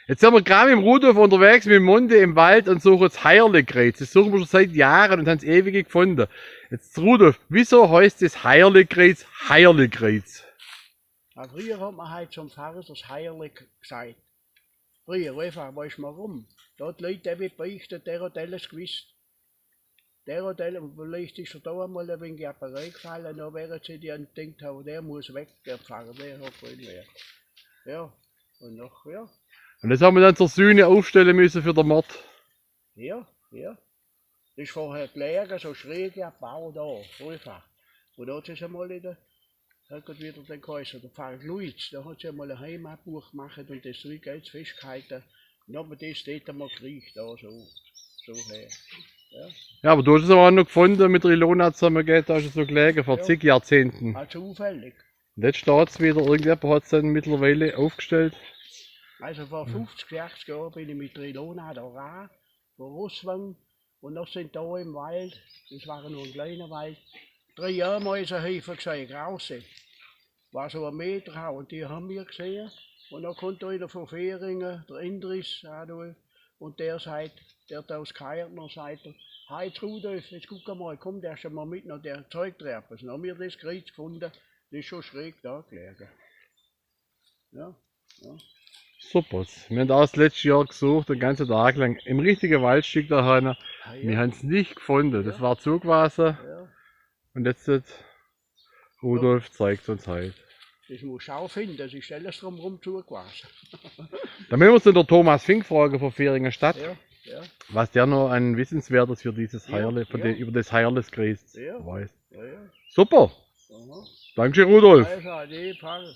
Jetzt sind wir gerade mit dem Rudolf unterwegs, mit dem Monde im Wald und suchen das Heierle-Kreuz. Das suchen wir schon seit Jahren und haben es ewig gefunden. Jetzt Rudolf, wieso heißt das Heierle-Kreuz Heierle-Kreuz? Ja, früher hat man halt zum Pfarrer das Heierle gesagt. Früher, einfach, weißt du warum? Da hat die Leute eben beichtet, der hat alles gewusst. Der hat alles, vielleicht ist er da einmal ein wenig Apparat gefallen, dann während sie die gedacht haben, der muss weg, der Pfarrer, der hat keinen mehr. Ja, und noch, ja. Und das haben wir dann zur Sühne aufstellen müssen für den Mord. Ja, ja. Das ist vorher gelegen, so schräg abgebaut da, einfach. Und da hat sie es einmal in der, hat Gott wieder den geheißen, der Pfarrer Luitz, da hat sie einmal ein Heimatbuch gemacht und das Zeug jetzt festgehalten. Und dann haben wir das dort einmal gekriegt, da so her. Ja. Ja, aber du hast es aber auch noch gefunden, mit der Ilona zusammen, da ist es so gelegen, vor zig Jahrzehnten. Also zufällig. Und jetzt steht es wieder, irgendjemand hat es dann mittlerweile aufgestellt. Also vor 50, 60 Jahren bin ich mit der Ilona da ran, von Russland. Und noch sind da im Wald, das war nur ein kleiner Wald, 3 Ameisen gesehen, Grause. War so 1 Meter hoch und die haben wir gesehen. Und dann kommt einer von Fehringen, der Indris, und der sagt, der hat aus Keiertner, sagt er, hey Rudolf, jetzt guck mal, komm, der schon mal mit nach der Zeugtreppe. Dann haben wir das Kreuz gefunden, das ist schon schräg da gelegen. Ja, ja. Super. Wir haben auch das letzte Jahr gesucht, den ganzen Tag lang, im richtigen Waldstück daheim. Ja. Wir haben es nicht gefunden, das war zugewachsen. Ja. Und jetzt Rudolf zeigt uns halt. Das muss ich auch finden, das ist alles drumherum zugewachsen. Dann müssen wir uns den Thomas Fink fragen von Fehringen Stadt, Ja, ja. was der noch ein Wissenswertes für dieses Ja, Heierle, ja. über das Heierleskreuz Ja. weiß. Ja, ja. Super! Aha. Dankeschön, Rudolf! Also, die Paul.